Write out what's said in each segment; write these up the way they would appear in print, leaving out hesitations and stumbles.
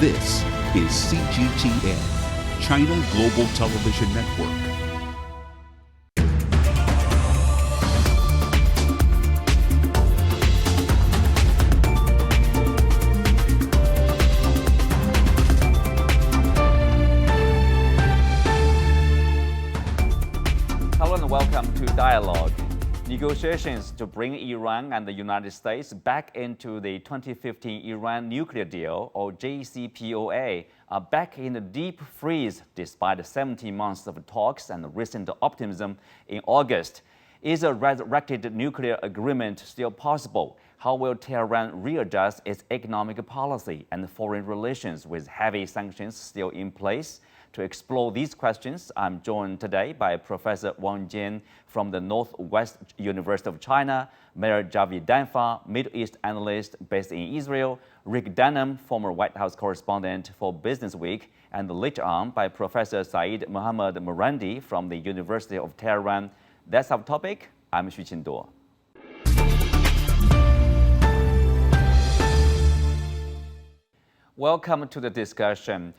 This is CGTN, China Global Television Network. Hello and welcome to Dialogue. Negotiations to bring Iran and the United States back into the 2015 Iran nuclear deal, or JCPOA, are back in a deep freeze despite 17 months of talks and recent optimism in August. Is a resurrected nuclear agreement still possible? How will Tehran readjust its economic policy and foreign relations with heavy sanctions still in place? To explore these questions, I'm joined today by Professor Wang Jin from the Northwest University of China, Meir Javedanfar, Middle East analyst based in Israel, Rick Dunham, former White House correspondent for Business Week, and later on by Professor Seyed Mohammad Marandi from the University of Tehran. That's our topic. I'm Xu Qinduo. Welcome to the discussion.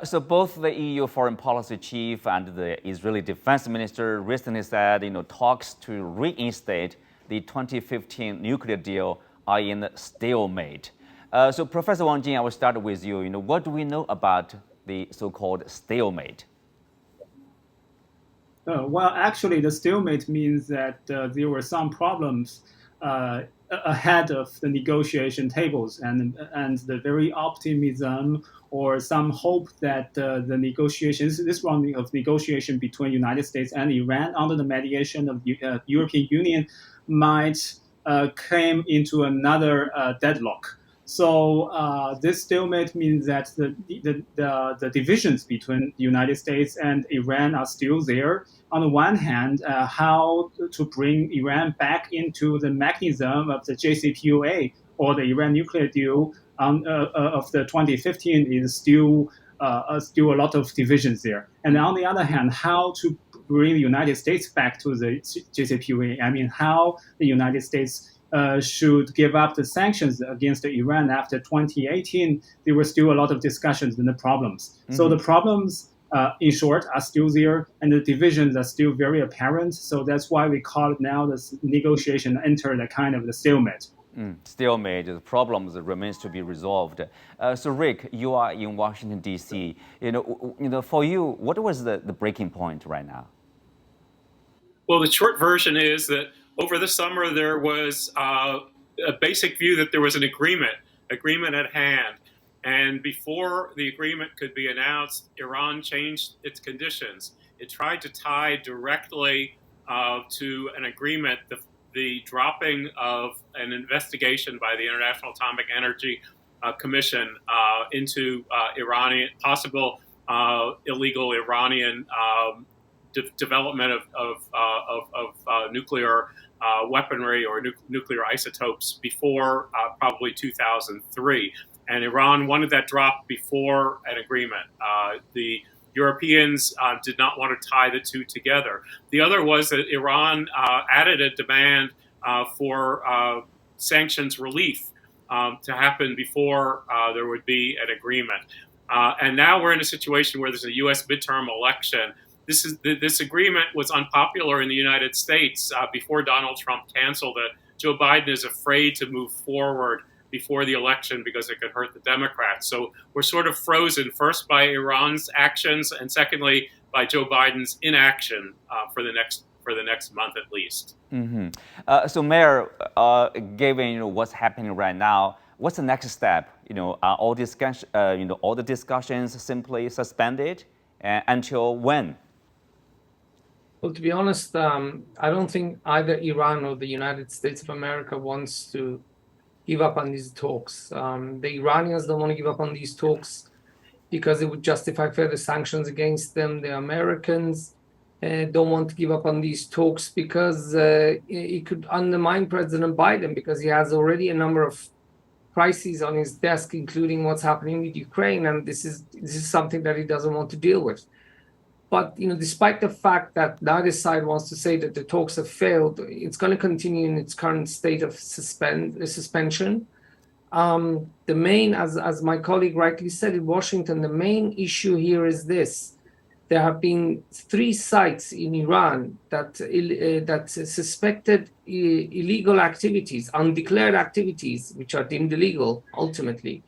So both the EU foreign policy chief and the Israeli defense minister recently said, talks to reinstate the 2015 nuclear deal are in stalemate. So Professor Wang Jin, I will start with you. What do we know about the so-called stalemate? Well, actually, the stalemate means that there were some problems ahead of the negotiation tables, and the very optimism or some hope that the negotiations, this round of negotiation between United States and Iran under the mediation of the European Union might came into another deadlock. So this stalemate means that the divisions between the United States and Iran are still there. On the one hand, how to bring Iran back into the mechanism of the JCPOA or the Iran nuclear deal of the 2015 is still a lot of divisions there. And on the other hand, how to bring the United States back to the JCPOA. I mean, how the United States should give up the sanctions against Iran after 2018. There were still a lot of discussions and the problems. Mm-hmm. So the problems, in short, are still there, and the divisions are still very apparent. So that's why we call it now the negotiation entered a kind of the stalemate. Stalemate, the problems remains to be resolved. So Rick, you are in Washington, D.C. For you, what was the breaking point right now? Well, the short version is that over the summer, there was a basic view that there was an agreement at hand. And before the agreement could be announced, Iran changed its conditions. It tried to tie directly to an agreement the dropping of an investigation by the International Atomic Energy Commission into possible illegal Iranian development of nuclear weaponry or nuclear isotopes before probably 2003. And Iran wanted that dropped before an agreement. The Europeans did not want to tie the two together. The other was that Iran added a demand for sanctions relief to happen before there would be an agreement. And now we're in a situation where there's a U.S. midterm election. This agreement was unpopular in the United States before Donald Trump canceled it. Joe Biden is afraid to move forward before the election because it could hurt the Democrats. So we're sort of frozen, first by Iran's actions, and secondly by Joe Biden's inaction for the next month at least. Mm-hmm. So Mayor, given what's happening right now, what's the next step? Are all the discussions simply suspended until when? Well, to be honest, I don't think either Iran or the United States of America wants to give up on these talks. The Iranians don't want to give up on these talks because it would justify further sanctions against them. The Americans don't want to give up on these talks because it could undermine President Biden, because he has already a number of crises on his desk, including what's happening with Ukraine, and this is something that he doesn't want to deal with. But despite the fact that neither side wants to say that the talks have failed, it's going to continue in its current state of suspension. the main, as my colleague rightly said in Washington, the main issue here is this. There have been 3 sites in Iran that suspected illegal activities, undeclared activities, which are deemed illegal ultimately,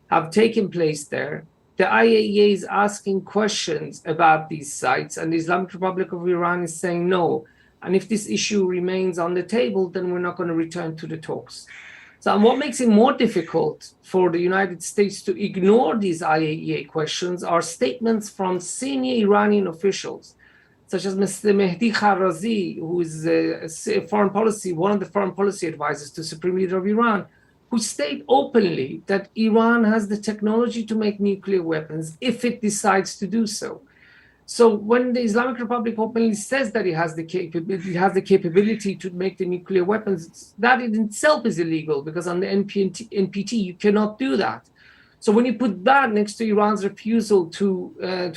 have taken place there. The IAEA is asking questions about these sites, and the Islamic Republic of Iran is saying no. And if this issue remains on the table, then we're not going to return to the talks. So what makes it more difficult for the United States to ignore these IAEA questions are statements from senior Iranian officials, such as Mr. Mehdi Kharazi, who is one of the foreign policy advisors to Supreme Leader of Iran, who state openly that Iran has the technology to make nuclear weapons if it decides to do so. So when the Islamic Republic openly says that it has the capability to make the nuclear weapons, that in itself is illegal, because on the NPT you cannot do that. So when you put that next to Iran's refusal to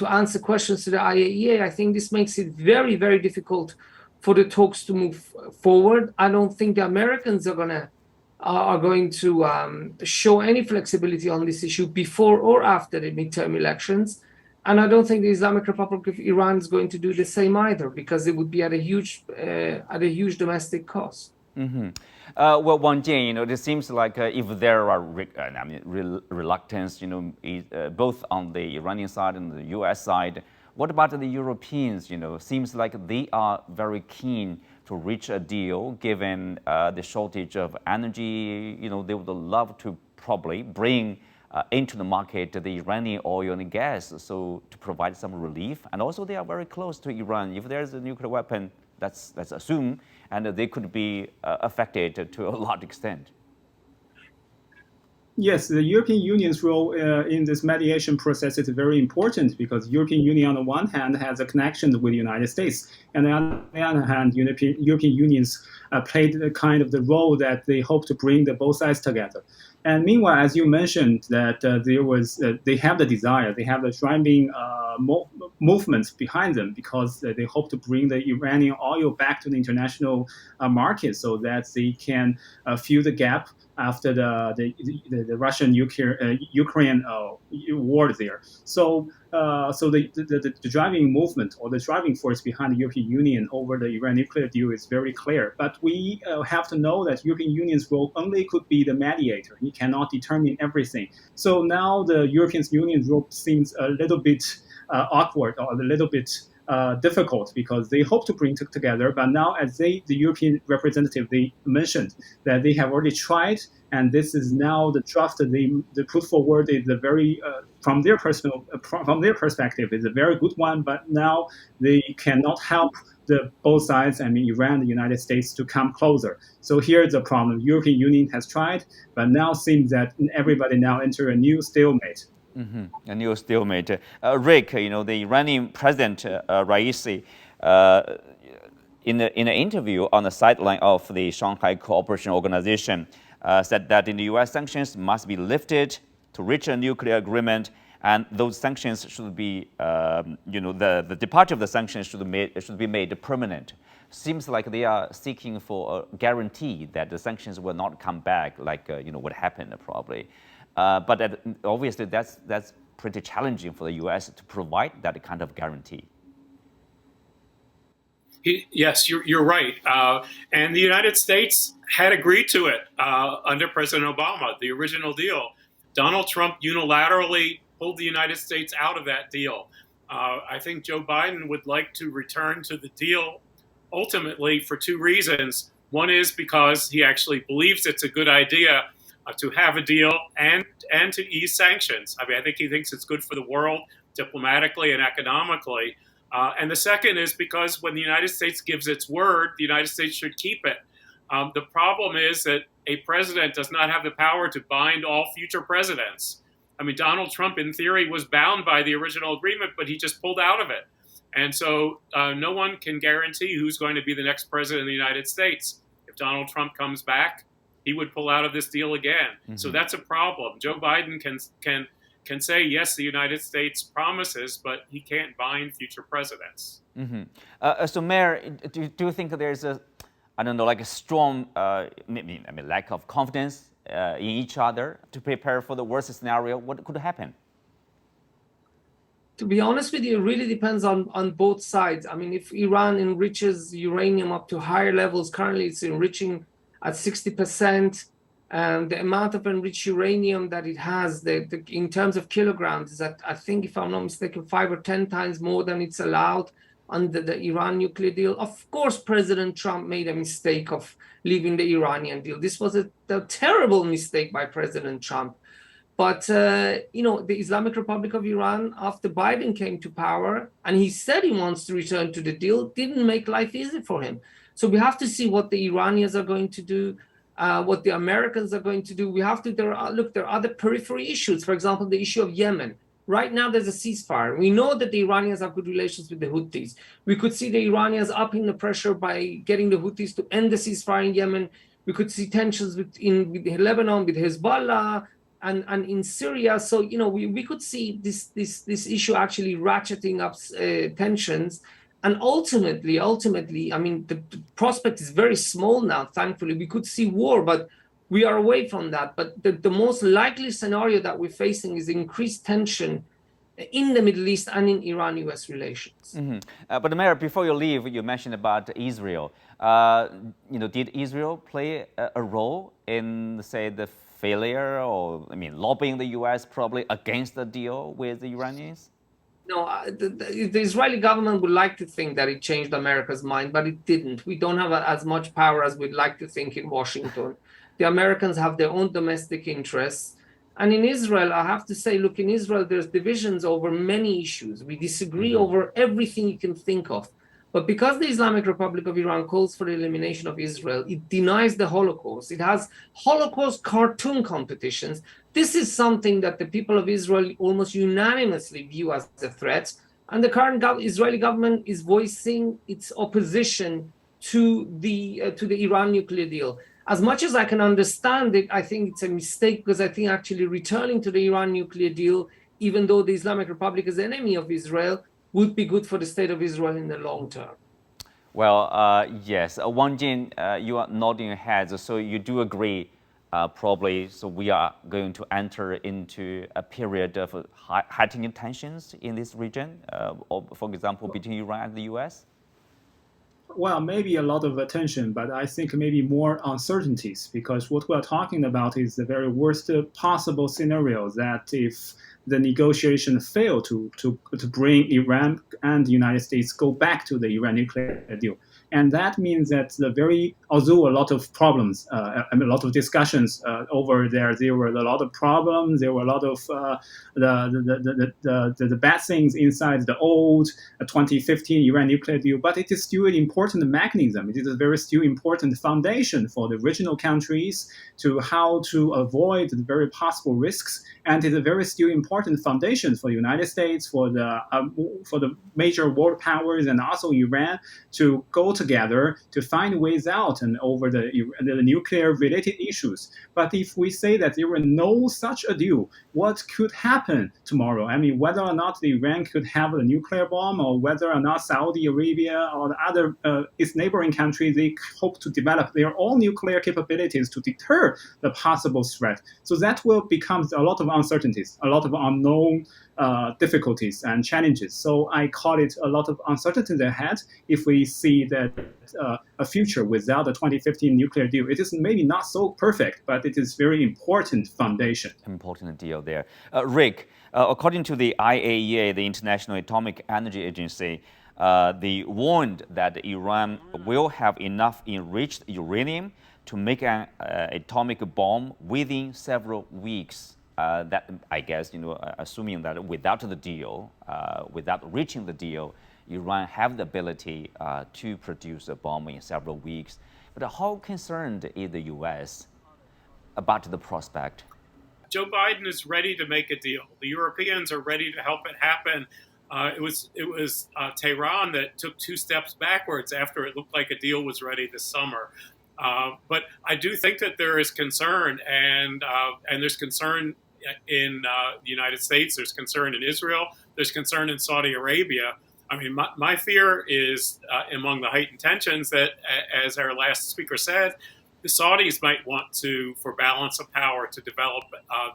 answer questions to the IAEA, I think this makes it very, very difficult for the talks to move forward. I don't think the Americans are going to show any flexibility on this issue before or after the midterm elections. And I don't think the Islamic Republic of Iran is going to do the same either, because it would be at a huge domestic cost. Mm-hmm. Well, Wang Jin, it seems like if there are reluctance, both on the Iranian side and the U.S. side, what about the Europeans? Seems like they are very keen to reach a deal, given the shortage of energy. They would love to probably bring into the market the Iranian oil and gas, so to provide some relief. And also they are very close to Iran. If there's a nuclear weapon, let's assume, and they could be affected to a large extent. Yes, the European Union's role in this mediation process is very important, because European Union on the one hand has a connection with the United States, and on the other hand, European Unions played the kind of the role that they hope to bring both sides together. And meanwhile, as you mentioned, that they have the desire, they have the driving movements behind them, because they hope to bring the Iranian oil back to the international market, so that they can fill the gap after the Russian Ukraine war there. So the driving movement, or the driving force behind the European Union over the Iran nuclear deal is very clear. But we have to know that European Union's role only could be the mediator. It cannot determine everything. So now the European Union's role seems a little bit awkward, or a little bit difficult, because they hope to bring together. But now, as the European representative, they mentioned that they have already tried, and this is now the draft that they put forward is a very, from their perspective, is a very good one. But now they cannot help both sides, Iran and the United States, to come closer. So here's the problem. The European Union has tried, but now seems that everybody now enter a new stalemate. Mm-hmm. A new stalemate. Rick, the Iranian President Raisi, in an interview on the sideline of the Shanghai Cooperation Organization, said that the U.S. sanctions must be lifted to reach a nuclear agreement, and those sanctions should be, the departure of the sanctions should be made permanent. Seems like they are seeking for a guarantee that the sanctions will not come back, like what happened probably. But obviously, that's pretty challenging for the U.S. to provide that kind of guarantee. Yes, you're right. And the United States had agreed to it under President Obama, the original deal. Donald Trump unilaterally pulled the United States out of that deal. I think Joe Biden would like to return to the deal ultimately for 2 reasons. One is because he actually believes it's a good idea to have a deal and to ease sanctions. I think he thinks it's good for the world diplomatically and economically. And the second is because when the United States gives its word, the United States should keep it. The problem is that a president does not have the power to bind all future presidents. Donald Trump, in theory, was bound by the original agreement, but he just pulled out of it. And so no one can guarantee who's going to be the next president of the United States. If Donald Trump comes back, he would pull out of this deal again. Mm-hmm. So that's a problem. Joe Biden can say, yes, the United States promises, but he can't bind future presidents. Mm-hmm. So, Meir, do you think there's a strong, lack of confidence in each other to prepare for the worst scenario? What could happen? To be honest with you, it really depends on both sides. I mean, if Iran enriches uranium up to higher levels, currently it's enriching at 60%, and the amount of enriched uranium that it has, in terms of kilograms, is at, I think, if I'm not mistaken, 5 or 10 times more than it's allowed under the Iran nuclear deal. Of course, President Trump made a mistake of leaving the Iranian deal. This was a terrible mistake by President Trump. But, the Islamic Republic of Iran, after Biden came to power, and he said he wants to return to the deal, didn't make life easy for him. So we have to see what the Iranians are going to do, what the Americans are going to do. We have to, there are other periphery issues. For example, the issue of Yemen. Right now, there's a ceasefire. We know that the Iranians have good relations with the Houthis. We could see the Iranians upping the pressure by getting the Houthis to end the ceasefire in Yemen. We could see tensions with Lebanon, with Hezbollah, and in Syria. So, we could see this issue actually ratcheting up tensions. And ultimately, I mean, the prospect is very small now, thankfully. We could see war, but we are away from that. But the most likely scenario that we're facing is increased tension in the Middle East and in Iran-US relations. Mm-hmm. But Meir, before you leave, you mentioned about Israel. Did Israel play a role in, say, the failure or, lobbying the U.S. probably against the deal with the Iranians? No, the Israeli government would like to think that it changed America's mind, but it didn't. We don't have as much power as we'd like to think in Washington. The Americans have their own domestic interests. And in Israel, I have to say, look, in Israel, there's divisions over many issues. We disagree over everything you can think of. But because the Islamic Republic of Iran calls for the elimination of Israel, it denies the Holocaust. It has Holocaust cartoon competitions. This is something that the people of Israel almost unanimously view as a threat. And the current Israeli government is voicing its opposition to the Iran nuclear deal. As much as I can understand it, I think it's a mistake, because I think actually returning to the Iran nuclear deal, even though the Islamic Republic is an enemy of Israel, would be good for the state of Israel in the long term. Well, yes. Wang Jin, you are nodding your head, so you do agree, probably, so we are going to enter into a period of heightening tensions in this region, or, for example, between Iran and the US? Well, maybe a lot of attention, but I think maybe more uncertainties, because what we're talking about is the very worst possible scenario, that if the negotiation fail to bring Iran and the United States go back to the Iran nuclear deal. And that means that although a lot of problems, a lot of discussions over there were a lot of problems, there were a lot of the bad things inside the old 2015 Iran nuclear deal, but it is still an important mechanism. It is a very still important foundation for the regional countries to how to avoid the very possible risks, and it is a very still important foundation for the United States, for the major world powers, and also Iran to go together to find ways out and over the nuclear-related issues. But if we say that there were no such a deal, what could happen tomorrow? I mean, whether or not Iran could have a nuclear bomb, or whether or not Saudi Arabia or the other its neighboring countries, they hope to develop their own nuclear capabilities to deter the possible threat. So that will become a lot of uncertainties, a lot of unknown difficulties and challenges. So I call it a lot of uncertainties ahead if we see that a future without the 2015 nuclear deal. It is maybe not so perfect, but it is very important foundation. Important deal there. Rick, according to the IAEA, the International Atomic Energy Agency, they warned that Iran will have enough enriched uranium to make an atomic bomb within several weeks. That, I guess, assuming that without the deal, without reaching the deal, Iran have the ability to produce a bomb in several weeks. But how concerned is the U.S. about the prospect? Joe Biden is ready to make a deal. The Europeans are ready to help it happen. It was Tehran that took 2 steps backwards after it looked like a deal was ready this summer. But I do think that there is concern, and there's concern in the United States, there's concern in Israel, there's concern in Saudi Arabia. I mean, my fear is among the heightened tensions that, as our last speaker said, the Saudis might want to, for balance of power, to develop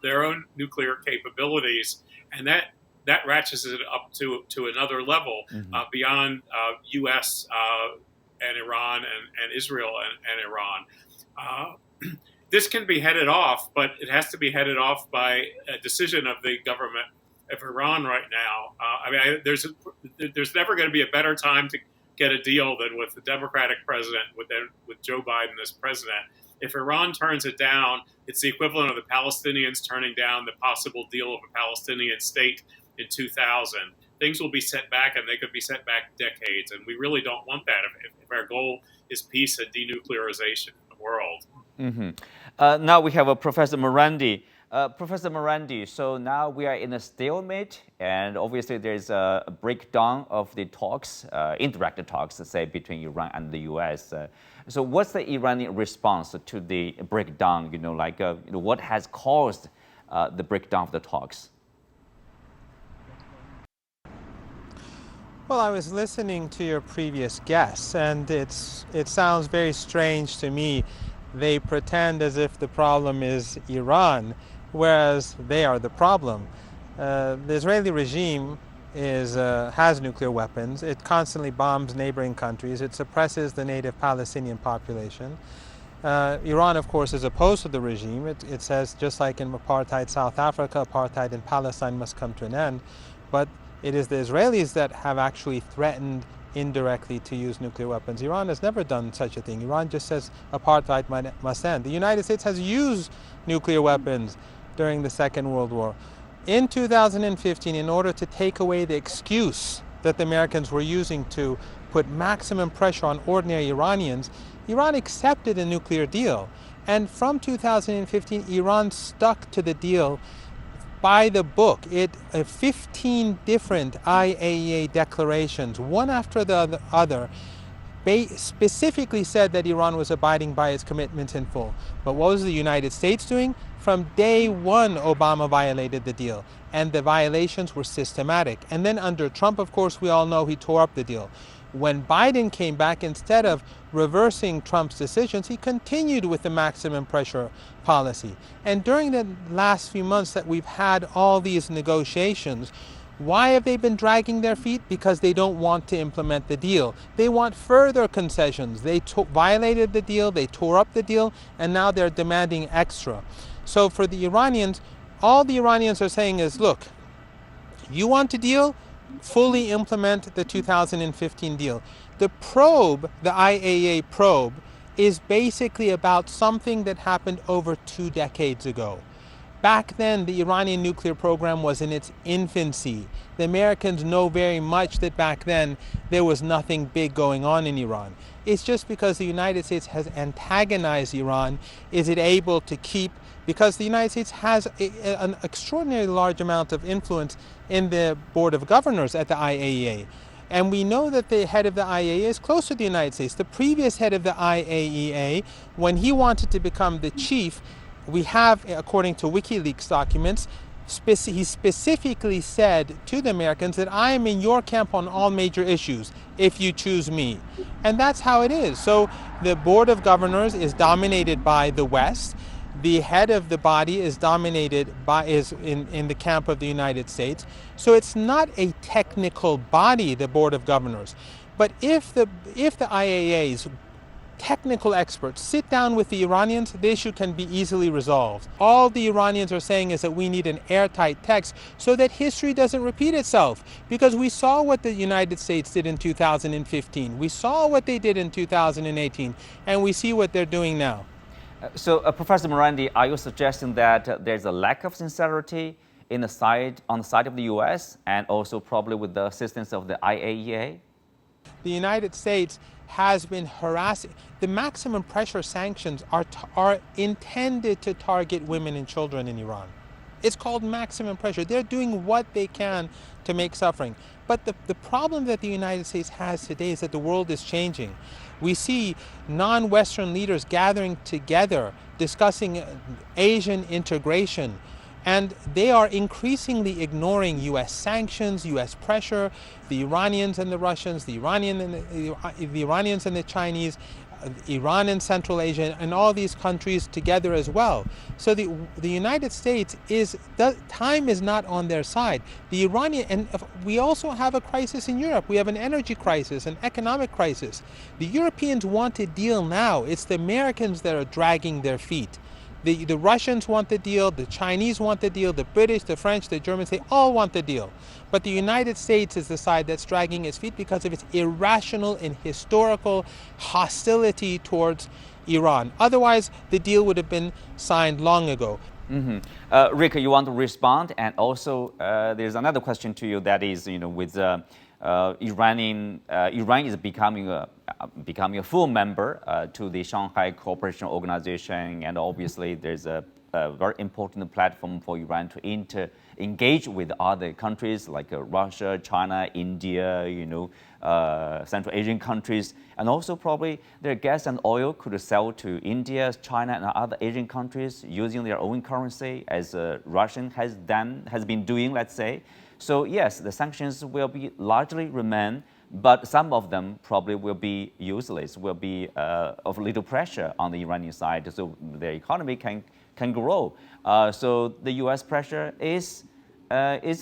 their own nuclear capabilities, and that ratchets it up to another level beyond U.S. And Iran and Israel and Iran. This can be headed off, but it has to be headed off by a decision of the government of Iran right now. There's never going to be a better time to get a deal than with the Democratic president, with Joe Biden as president. If Iran turns it down, it's the equivalent of the Palestinians turning down the possible deal of a Palestinian state in 2000. Things will be set back, and they could be set back decades, and we really don't want that if our goal is peace and denuclearization in the world. Now we have Professor Marandi. Professor Marandi, so now we are in a stalemate, and obviously there's a breakdown of the talks, indirect talks, say, between Iran and the U.S. So what's the Iranian response to the breakdown? What has caused the breakdown of the talks? Well, I was listening to your previous guests, and it sounds very strange to me. They pretend as if the problem is Iran, whereas they are the problem. The Israeli regime has nuclear weapons. It constantly bombs neighboring countries. It suppresses the native Palestinian population. Iran, of course, is opposed to the regime. It says, just like in apartheid South Africa, apartheid in Palestine must come to an end. But it is the Israelis that have actually threatened indirectly to use nuclear weapons. Iran has never done such a thing. Iran just says apartheid must end. The United States has used nuclear weapons during the Second World War. In 2015, in order to take away the excuse that the Americans were using to put maximum pressure on ordinary Iranians, Iran accepted a nuclear deal. And from 2015, Iran stuck to the deal by the book. 15 different IAEA declarations, one after the other, specifically said that Iran was abiding by its commitments in full. But what was the United States doing? From day one, Obama violated the deal, and the violations were systematic. And then under Trump, of course, we all know he tore up the deal. When Biden came back, instead of reversing Trump's decisions, he continued with the maximum pressure policy. And during the last few months that we've had all these negotiations, why have they been dragging their feet? Because they don't want to implement the deal. They want further concessions. They violated the deal, they tore up the deal, and now they're demanding extra. So for the Iranians, all the Iranians are saying is, look, you want a deal? Fully implement the 2015 deal. The probe, the IAEA probe, is basically about something that happened over 2 decades ago. Back then, the Iranian nuclear program was in its infancy. The Americans know very much that back then there was nothing big going on in Iran. It's just because the United States has antagonized Iran is it able to keep, because the United States has an extraordinarily large amount of influence in the Board of Governors at the IAEA. And we know that the head of the IAEA is close to the United States. The previous head of the IAEA, when he wanted to become the chief, we have, according to WikiLeaks documents, he specifically said to the Americans that I am in your camp on all major issues if you choose me. And that's how it is. So the Board of Governors is dominated by the West. The head of the body is dominated by in the camp of the United States. So it's not a technical body, the Board of Governors. But if the IAEA's technical experts sit down with the Iranians, the issue can be easily resolved. All the Iranians are saying is that we need an airtight text so that history doesn't repeat itself. Because we saw what the United States did in 2015. We saw what they did in 2018. And we see what they're doing now. So, Professor Marandi, are you suggesting that there's a lack of sincerity on the side of the U.S. and also probably with the assistance of the IAEA? The United States has been harassing. The maximum pressure sanctions are intended to target women and children in Iran. It's called maximum pressure. They're doing what they can to make suffering. But the problem that the United States has today is that the world is changing. We see non-Western leaders gathering together, discussing Asian integration, and they are increasingly ignoring U.S. sanctions, U.S. pressure. The Iranians and the Russians, the Iranians and the Chinese Iran and Central Asia, and all these countries together as well. So the United States time is not on their side. The Iranian, and we also have a crisis in Europe. We have an energy crisis, an economic crisis. The Europeans want a deal now. It's the Americans that are dragging their feet. The Russians want the deal, the Chinese want the deal, the British, the French, the Germans, they all want the deal. But the United States is the side that's dragging its feet because of its irrational and historical hostility towards Iran. Otherwise, the deal would have been signed long ago. Rick, you want to respond? And also, there's another question to you that is, with Iran is becoming a full member to the Shanghai Cooperation Organization, and obviously there's a very important platform for Iran to engage with other countries like Russia, China, India, Central Asian countries, and also probably their gas and oil could sell to India, China, and other Asian countries using their own currency, as Russian has been doing, let's say. So yes, the sanctions will be largely remain, but some of them probably will be useless, will be of little pressure on the Iranian side, so their economy can grow. So the U.S. pressure is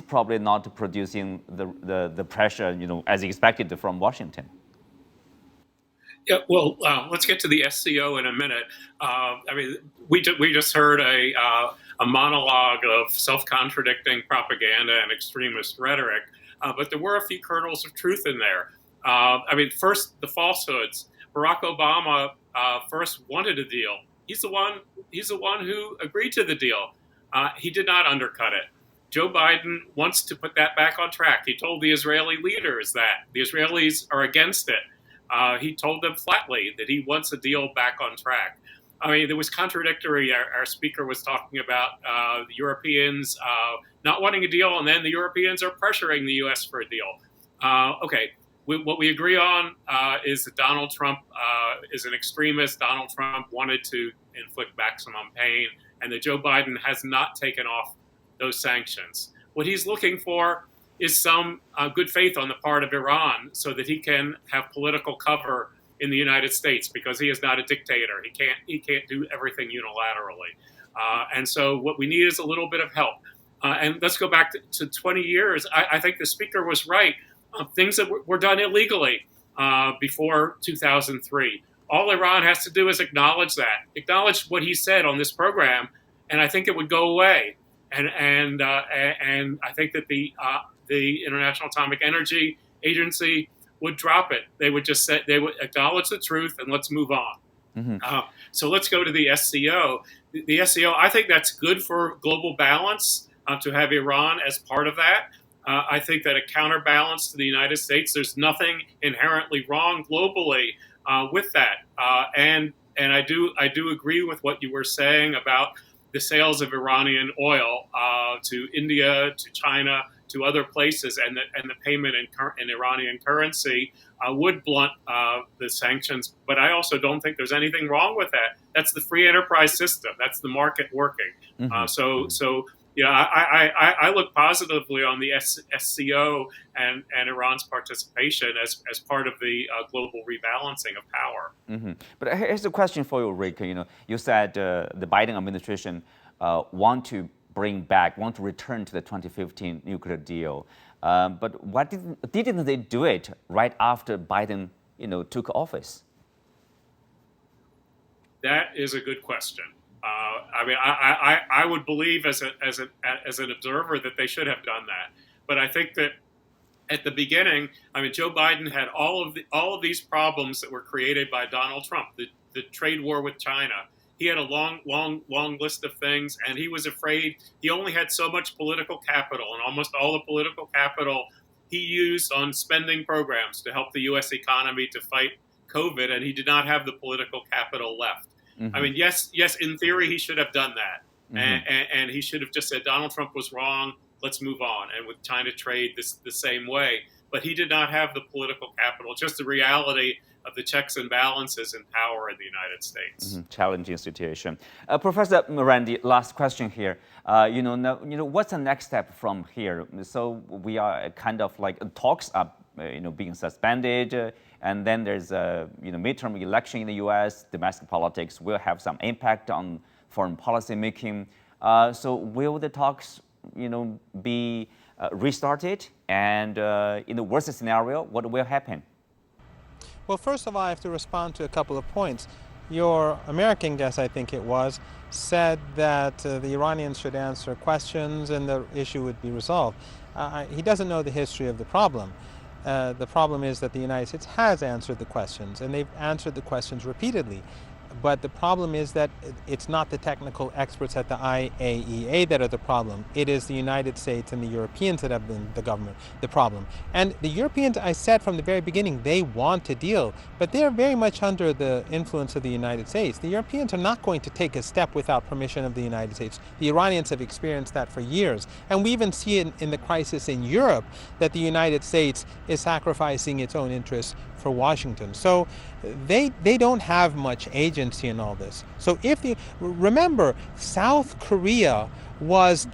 probably not producing the pressure as expected from Washington. Yeah, well, let's get to the SCO in a minute. We just heard a monologue of self-contradicting propaganda and extremist rhetoric, but there were a few kernels of truth in there. First, the falsehoods. Barack Obama first wanted a deal. He's the one who agreed to the deal. He did not undercut it. Joe Biden wants to put that back on track. He told the Israeli leaders that the Israelis are against it. He told them flatly that he wants a deal back on track. There was contradictory. Our speaker was talking about the Europeans not wanting a deal, and then the Europeans are pressuring the U.S. for a deal. What we agree on is that Donald Trump is an extremist. Donald Trump wanted to inflict maximum pain, and that Joe Biden has not taken off those sanctions. What he's looking for is some good faith on the part of Iran so that he can have political cover in the United States, because he is not a dictator. He can't do everything unilaterally. And so what we need is a little bit of help. And let's go back to 20 years. I think the speaker was right. Things that were done illegally before 2003. All Iran has to do is acknowledge what he said on this program, and I think it would go away. And I think that the International Atomic Energy Agency would drop it. They would just say, they would acknowledge the truth and let's move on. So let's go to the SCO. The SCO, I think that's good for global balance to have Iran as part of that. I think that a counterbalance to the United States, there's nothing inherently wrong globally with that. And I do agree with what you were saying about the sales of Iranian oil to India, to China, to other places, and the payment in Iranian currency would blunt the sanctions. But I also don't think there's anything wrong with that. That's the free enterprise system. That's the market working. I look positively on the SCO and Iran's participation as part of the global rebalancing of power. But here's a question for you, Rick. You said the Biden administration want to return to the 2015 nuclear deal. But why didn't they do it right after Biden, took office? That is a good question. I would believe as an observer that they should have done that. But I think that at the beginning, Joe Biden had all of these problems that were created by Donald Trump, the trade war with China. He had a long list of things, and he was afraid he only had so much political capital, and almost all the political capital he used on spending programs to help the U.S. economy to fight COVID, and he did not have the political capital left. Yes, in theory, he should have done that. And he should have just said, Donald Trump was wrong, let's move on. And with China trade the same way. But he did not have the political capital, just the reality of the checks and balances in power in the United States. Challenging situation. Professor Marandi, last question here. What's the next step from here? So we are kind of like talks are being suspended, and then there's a midterm election in the U.S. Domestic politics will have some impact on foreign policy making. So will the talks, be restarted? And in the worst scenario, what will happen? Well, first of all, I have to respond to a couple of points. Your American guest, I think it was, said that the Iranians should answer questions and the issue would be resolved. He doesn't know the history of the problem. The problem is that the United States has answered the questions, and they've answered the questions repeatedly. But the problem is that it's not the technical experts at the IAEA that are the problem. It is the United States and the Europeans that have been the problem. And the Europeans, I said from the very beginning, they want to deal, but they're very much under the influence of the United States. The Europeans are not going to take a step without permission of the United States. The Iranians have experienced that for years. And we even see it in the crisis in Europe that the United States is sacrificing its own interests for Washington. So they don't have much agency in all this. So remember, South Korea was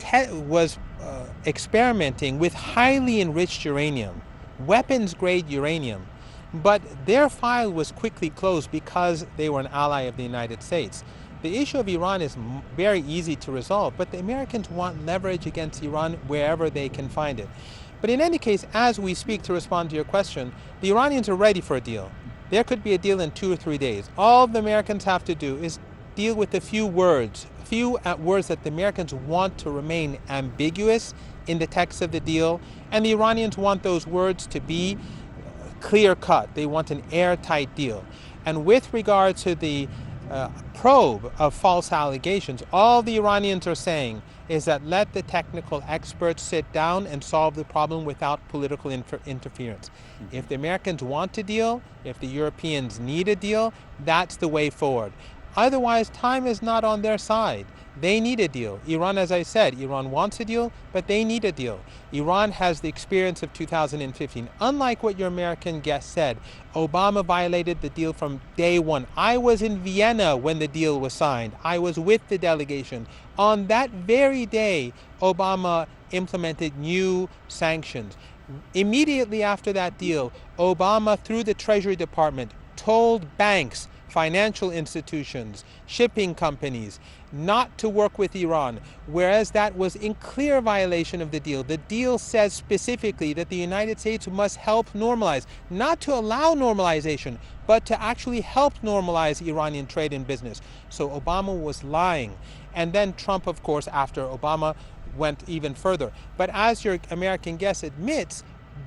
experimenting with highly enriched uranium, weapons-grade uranium, but their file was quickly closed because they were an ally of the United States. The issue of Iran is very easy to resolve, but the Americans want leverage against Iran wherever they can find it. But in any case, as we speak, to respond to your question, the Iranians are ready for a deal. There could be a deal in 2 or 3 days. All the Americans have to do is deal with a few words that the Americans want to remain ambiguous in the text of the deal, and the Iranians want those words to be clear-cut. They want an airtight deal. And with regard to the probe of false allegations, all the Iranians are saying is that let the technical experts sit down and solve the problem without political interference. If the Americans want to deal, if the Europeans need a deal, that's the way forward. Otherwise, time is not on their side. They need a deal. Iran, as I said, Iran wants a deal, but they need a deal. Iran has the experience of 2015. Unlike what your American guest said, Obama violated the deal from day one. I was in Vienna when the deal was signed. I was with the delegation. On that very day, Obama implemented new sanctions. Immediately after that deal, Obama, through the Treasury Department, told banks, financial institutions, shipping companies, not to work with Iran, whereas that was in clear violation of the deal. The deal says specifically that the United States must help normalize, not to allow normalization, but to actually help normalize Iranian trade and business. So Obama was lying. And then Trump, of course, after Obama, went even further. But as your American guest admits,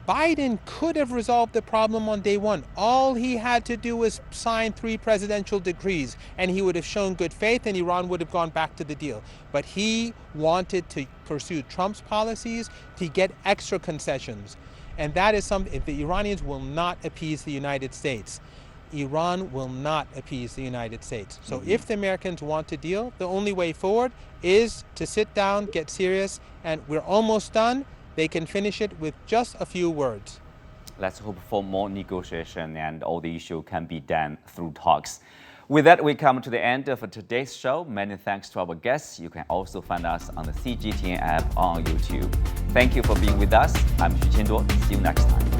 Biden could have resolved the problem on day one. All he had to do was sign 3 presidential decrees, and he would have shown good faith, and Iran would have gone back to the deal. But he wanted to pursue Trump's policies to get extra concessions. And that is something, the Iranians will not appease the United States. Iran will not appease the United States. So if the Americans want to deal, the only way forward is to sit down, get serious, and we're almost done. They can finish it with just a few words. Let's hope for more negotiation and all the issue can be done through talks. With that, we come to the end of today's show. Many thanks to our guests. You can also find us on the CGTN app on YouTube. Thank you for being with us. I'm Xu Qianduo. See you next time.